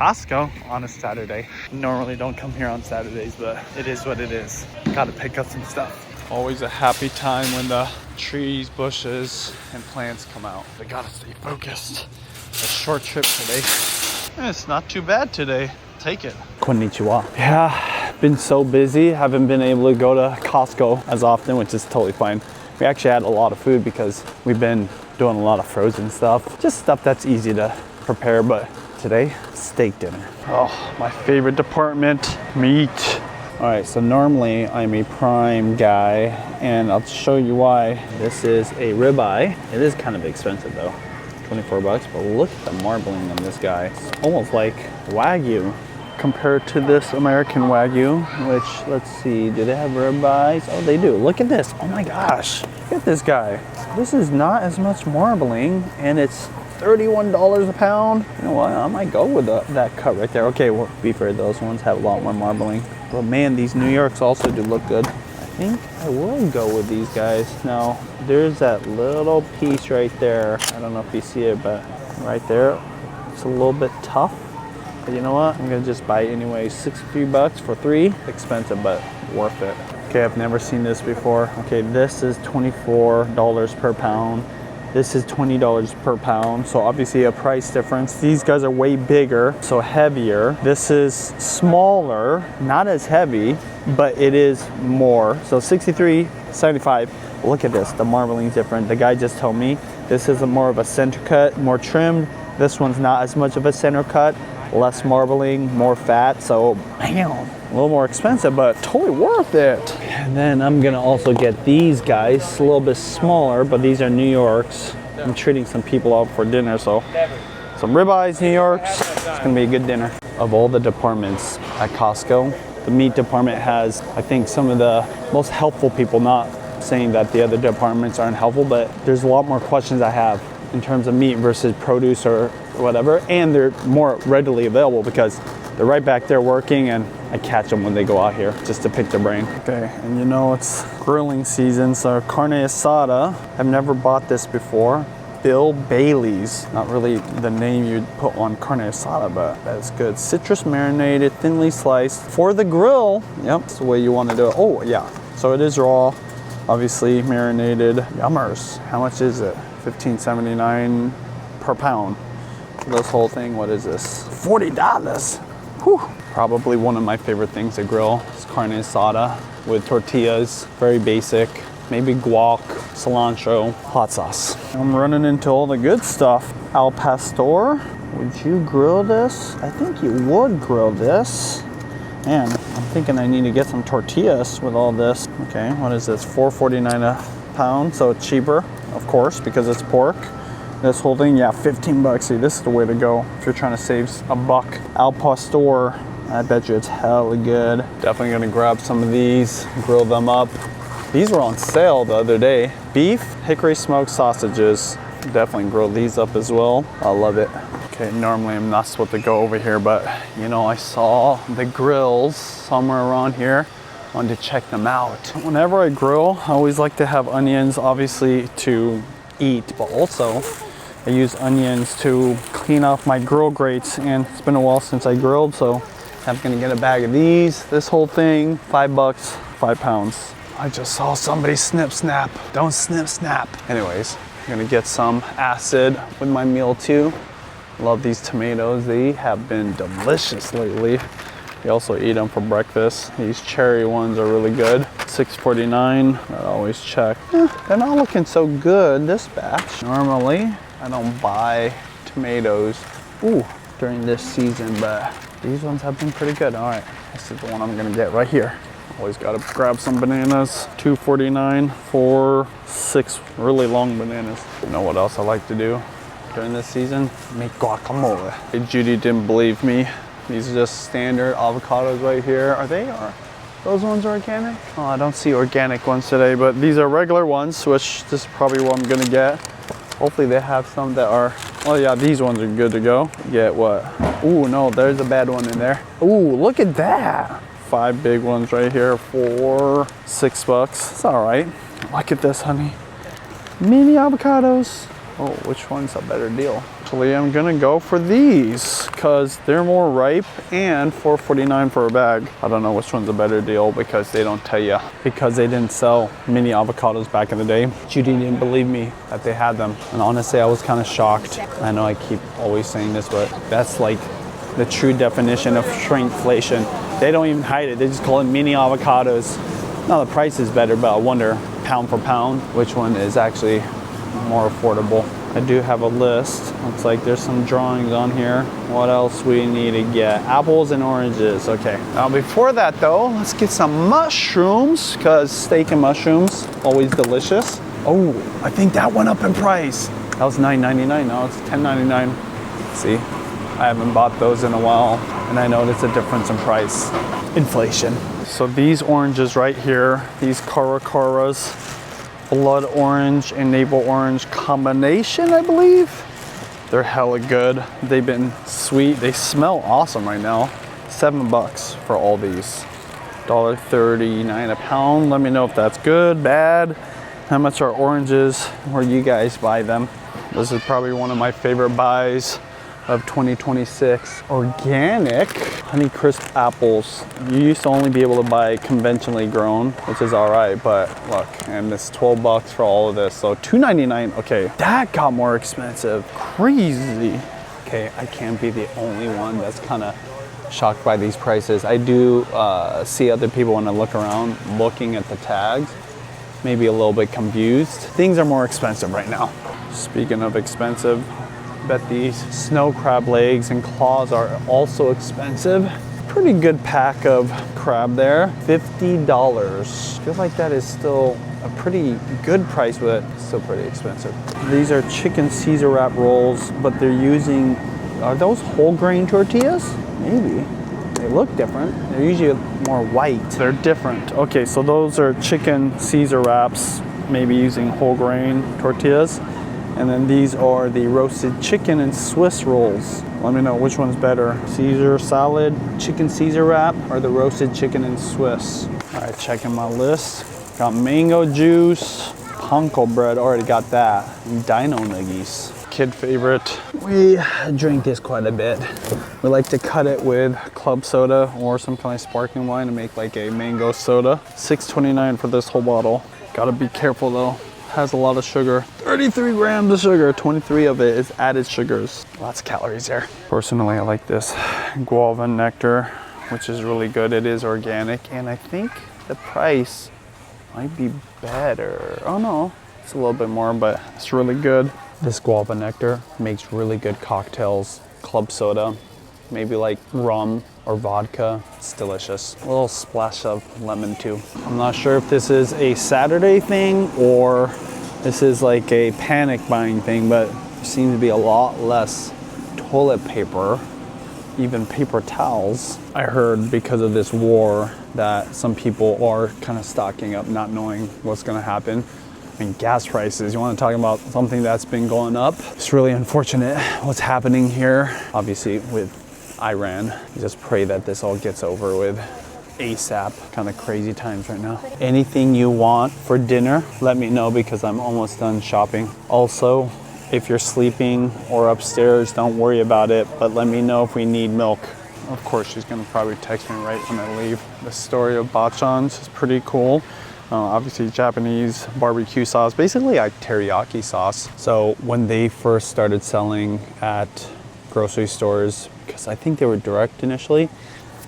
Costco on a Saturday. Normally don't come here on Saturdays, but it is what it is. Gotta pick up some stuff. Always a happy time when the trees, bushes, and plants come out. They gotta stay focused. A short trip today. It's not too bad today. Take it. Konnichiwa. Yeah, been so busy. Haven't been able to go to Costco as often, which is totally fine. We actually had a lot of food because we've been doing a lot of frozen stuff. Just stuff that's easy to prepare, but today, steak dinner. Oh, my favorite department, meat. All right, so normally I'm a prime guy, and I'll show you why. This is a ribeye. It is kind of expensive though, 24 bucks, but look at the marbling on this guy. It's almost like Wagyu compared to this American Wagyu, which, let's see, do they have ribeyes? Oh, they do. Look at this. Oh my gosh, look at this guy. This is not as much marbling, and it's $31 a pound. You know what, I might go with that cut right there. Okay, well, be fair, those ones have a lot more marbling. But man, these New Yorks also do look good. I think I will go with these guys. Now, there's that little piece right there. I don't know if you see it, but right there, it's a little bit tough. But you know what? I'm gonna just buy it anyway. 63 bucks for 3. Expensive, but worth it. Okay, I've never seen this before. Okay, this is $24 per pound. This is $20 per pound, so obviously a price difference. These guys are way bigger, so heavier. This is smaller, not as heavy, but it is more. So 63, 75. Look at this, the marbling's different. The guy just told me this is more of a center cut, more trimmed. This one's not as much of a center cut, less marbling, more fat. So, man, a little more expensive, but totally worth it. And then I'm gonna also get these guys, a little bit smaller, but these are New Yorks. I'm treating some people out for dinner, so some ribeyes, New Yorks. It's gonna be a good dinner. Of all the departments at Costco, the meat department has, I think, some of the most helpful people. Not saying that the other departments aren't helpful, but there's a lot more questions I have in terms of meat versus produce or whatever, and they're more readily available because they're right back there working, and I catch them when they go out here just to pick their brain. Okay, and you know it's grilling season, so Carne Asada. I've never bought this before. Bill Bailey's, not really the name you'd put on Carne Asada, but that's good. Citrus marinated, thinly sliced for the grill. Yep, that's the way you want to do it. Oh yeah, so it is raw, obviously marinated. Yummers. How much is it? $15.79 per pound. This whole thing, what is this? $40. Whew. Probably one of my favorite things to grill is Carne Asada with tortillas. Very basic. Maybe guac, cilantro, hot sauce. I'm running into all the good stuff. Al pastor, would you grill this? I think you would grill this. Man, I'm thinking I need to get some tortillas with all this. Okay, what is this? $4.49 a pound, so it's cheaper, of course, because it's pork. This whole thing, yeah, 15 bucks. See, this is the way to go if you're trying to save a buck. Al pastor, I bet you it's hella good. Definitely gonna grab some of these, grill them up. These were on sale the other day. Beef, hickory smoked sausages. Definitely grill these up as well. I love it. Okay, normally I'm not supposed to go over here, but you know, I saw the grills somewhere around here. Wanted to check them out. Whenever I grill, I always like to have onions, obviously to eat, but also I use onions to clean off my grill grates, and it's been a while since I grilled, so I'm gonna get a bag of these. This whole thing, 5 bucks, 5 pounds. I just saw somebody snip snap. Don't snip snap. Anyways, I'm gonna get some acid with my meal too. Love these tomatoes. They have been delicious lately. We also eat them for breakfast. These cherry ones are really good. $6.49, I always check. They're not looking so good this batch. Normally, I don't buy tomatoes during this season, but these ones have been pretty good. All right, this is the one I'm gonna get right here. Always gotta grab some bananas. $2.49 for 6 really long bananas. You know what else I like to do during this season? Make guacamole. Hey, Judy didn't believe me. These are just standard avocados right here. Are those ones organic? Oh, I don't see organic ones today, but these are regular ones, which this is probably what I'm gonna get. Hopefully they have some that are, oh yeah, these ones are good to go. Get what? Ooh, no, there's a bad one in there. Ooh, look at that. 5 big ones right here for $6 bucks. It's all right. Look at this, honey. Mini avocados. Oh, which one's a better deal? Actually, I'm gonna go for these because they're more ripe and $4.49 for a bag. I don't know which one's a better deal because they don't tell you. Because they didn't sell mini avocados back in the day. Judy didn't believe me that they had them. And honestly, I was kind of shocked. I know I keep always saying this, but that's like the true definition of shrinkflation. They don't even hide it. They just call it mini avocados. Now the price is better, but I wonder pound for pound, which one is actually more affordable. I do have a list. Looks like there's some drawings on here. What else we need to get? Apples and oranges. Okay. Now before that though, let's get some mushrooms because steak and mushrooms, always delicious. Oh, I think that went up in price. That was $9.99. Now it's $10.99. See, I haven't bought those in a while and I noticed a difference in price. Inflation. So these oranges right here, these Caracaras, blood orange and navel orange combination, I believe. They're hella good. They've been sweet. They smell awesome right now. $7 for all these. $1.39 a pound. Let me know if that's good, bad. How much are oranges where you guys buy them? This is probably one of my favorite buys of 2026. Organic Honeycrisp apples. You used to only be able to buy conventionally grown, which is all right, but look, and it's $12 for all of this. So $2.99, okay, that got more expensive, crazy. Okay, I can't be the only one that's kind of shocked by these prices. I do see other people when I look around looking at the tags, maybe a little bit confused. Things are more expensive right now. Speaking of expensive, bet these snow crab legs and claws are also expensive. Pretty good pack of crab there, $50. Feels like that is still a pretty good price, but still pretty expensive. These are chicken Caesar wrap rolls, but they're using, are those whole grain tortillas? Maybe. They look different. They're usually more white. They're different. Okay, so those are chicken Caesar wraps, maybe using whole grain tortillas. And then these are the roasted chicken and Swiss rolls. Let me know which one's better. Caesar salad, chicken Caesar wrap, or the roasted chicken and Swiss. All right, checking my list. Got mango juice, panko bread, already got that. And dino nuggies. Kid favorite. We drink this quite a bit. We like to cut it with club soda or some kind of sparkling wine to make like a mango soda. $6.29 for this whole bottle. Gotta be careful though. Has a lot of sugar. 33 grams of sugar, 23 of it is added sugars. Lots of calories there. Personally, I like this Guava Nectar, which is really good. It is organic, and I think the price might be better. Oh no, it's a little bit more, but it's really good. This Guava Nectar makes really good cocktails, club soda, maybe like rum or vodka. It's delicious. A little splash of lemon too. I'm not sure if this is a Saturday thing or this is like a panic buying thing, but there seems to be a lot less toilet paper, even paper towels. I heard because of this war that some people are kind of stocking up, not knowing what's gonna happen. I mean, gas prices, you want to talk about something that's been going up? It's really unfortunate what's happening here. Obviously with Iran, just pray that this all gets over with ASAP. Kind of crazy times right now. Anything you want for dinner, let me know because I'm almost done shopping. Also, if you're sleeping or upstairs, don't worry about it, but let me know if we need milk. Of course, she's gonna probably text me right when I leave. The story of Botchons is pretty cool. Obviously Japanese barbecue sauce, basically like teriyaki sauce. So when they first started selling at grocery stores, because I think they were direct initially,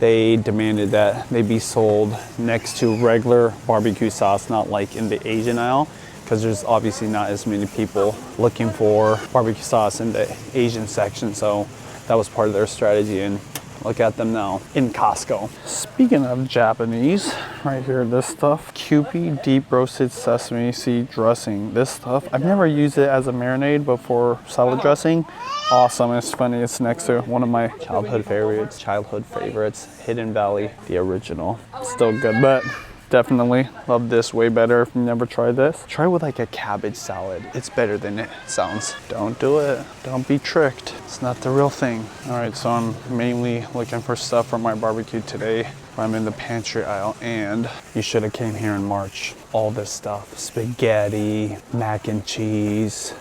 they demanded that they be sold next to regular barbecue sauce, not like in the Asian aisle, because there's obviously not as many people looking for barbecue sauce in the Asian section. So that was part of their strategy, and look at them now in Costco. Speaking of Japanese, right here, this stuff, Kewpie deep roasted sesame seed dressing. This stuff, I've never used it as a marinade, but for salad dressing, awesome. It's funny, it's next to one of my childhood favorites, Hidden Valley, the original. Still good, but definitely love this way better. If you never tried this, try it with like a cabbage salad. It's better than it sounds. Don't do it. Don't be tricked. It's not the real thing. All right, so I'm mainly looking for stuff for my barbecue today. I'm in the pantry aisle, and you should have came here in March. All this stuff, spaghetti, mac and cheese,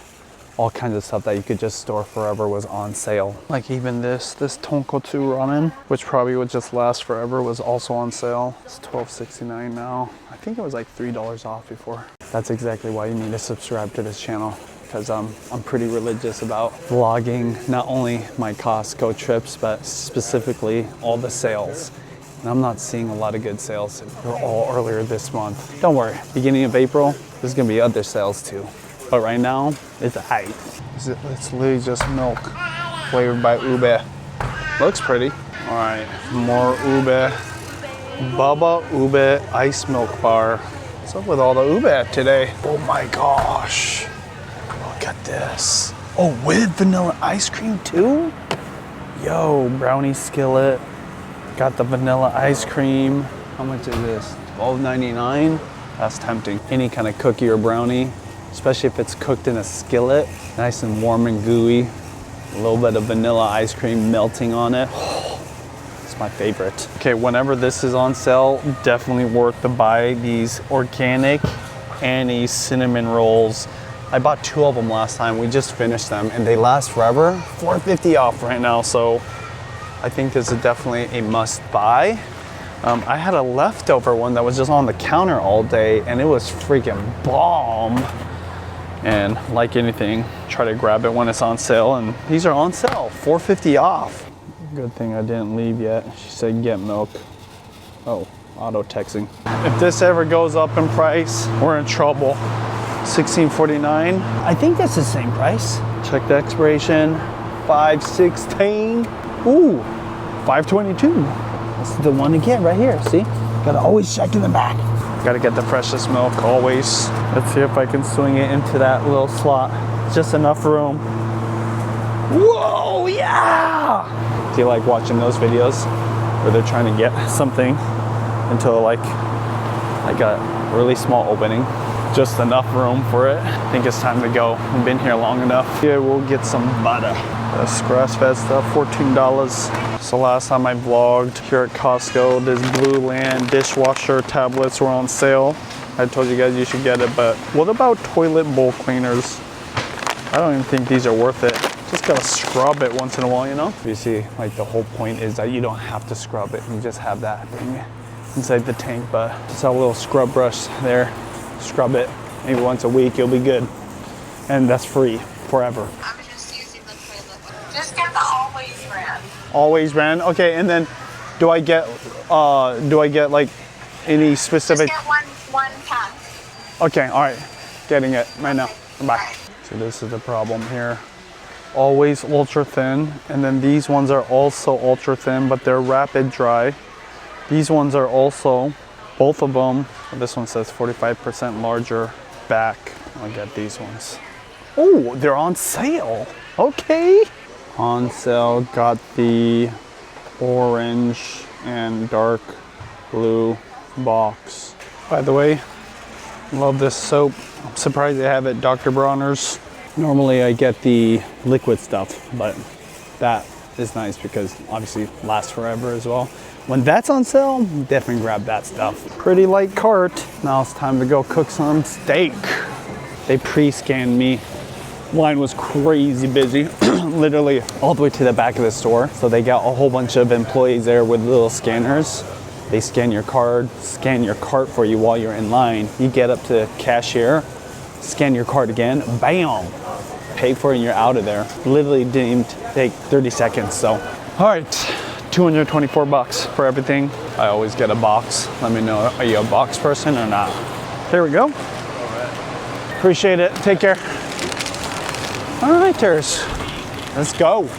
all kinds of stuff that you could just store forever was on sale. Like even this tonkotsu ramen, which probably would just last forever, was also on sale. It's $12.69 now. I think it was like $3 off before. That's exactly why you need to subscribe to this channel, because I'm pretty religious about vlogging not only my Costco trips, but specifically all the sales. And I'm not seeing a lot of good sales. They're all earlier this month. Don't worry, beginning of April, there's gonna be other sales too. But right now, it's hype. It's literally just milk flavored by ube. Looks pretty. All right, more ube. Bubba Ube Ice Milk Bar. What's up with all the ube today? Oh my gosh. Look at this. Oh, with vanilla ice cream too? Yo, Brownie Skillet. Got the vanilla ice cream. How much is this? $12.99? That's tempting. Any kind of cookie or brownie, especially if it's cooked in a skillet, nice and warm and gooey. A little bit of vanilla ice cream melting on it. It's my favorite. Okay, whenever this is on sale, definitely worth to buy these organic Annie's cinnamon rolls. I bought 2 of them last time. We just finished them and they last forever. $4.50 off right now, so I think this is definitely a must buy. I had a leftover one that was just on the counter all day and it was freaking bomb. And like anything, try to grab it when it's on sale, and these are on sale, $4.50 off. Good thing I didn't leave yet. She said get milk. Oh, auto texting. If this ever goes up in price, we're in trouble. $16.49. I think that's the same price. Check the expiration, 5/16. Ooh, 5/22. That's the one to get right here, see? Gotta always check in the back. Gotta get the freshest milk, always. Let's see if I can swing it into that little slot. Just enough room. Whoa, yeah! Do you like watching those videos where they're trying to get something into like a really small opening? Just enough room for it. I think it's time to go. We've been here long enough. Yeah, we'll get some butter. This grass-fed stuff, $14. So last time I vlogged here at Costco, this Blue Land dishwasher tablets were on sale. I told you guys you should get it, but what about toilet bowl cleaners? I don't even think these are worth it. Just gotta scrub it once in a while, you know? You see, like the whole point is that you don't have to scrub it. You just have that thing inside the tank, but it's a little scrub brush there. Scrub it maybe once a week, you'll be good. And that's free forever. I'm just using the toilet one. Just get the Always brand. Always brand. Okay, and then do I get like any specific? Just get one pack. Okay, all right. Getting it right now. Bye. So this is the problem here. Always ultra thin, and then these ones are also ultra thin, but they're rapid dry. These ones are also, both of them. This one says 45% larger back. I'll get these ones. Oh, they're on sale. Okay. On sale, got the orange and dark blue box. By the way, love this soap. I'm surprised they have it at Dr. Bronner's. Normally I get the liquid stuff, but that is nice because obviously lasts forever as well. When that's on sale, definitely grab that stuff. Pretty light cart. Now it's time to go cook some steak. They pre-scanned me. Line was crazy busy, literally all the way to the back of the store. So they got a whole bunch of employees there with little scanners. They scan your card, scan your cart for you while you're in line. You get up to the cashier, scan your card again, bam, pay for it and you're out of there. Literally didn't even take 30 seconds, so. All right, 224 bucks for everything. I always get a box. Let me know, are you a box person or not? Here we go. All right. Appreciate it, take care. All right, let's go.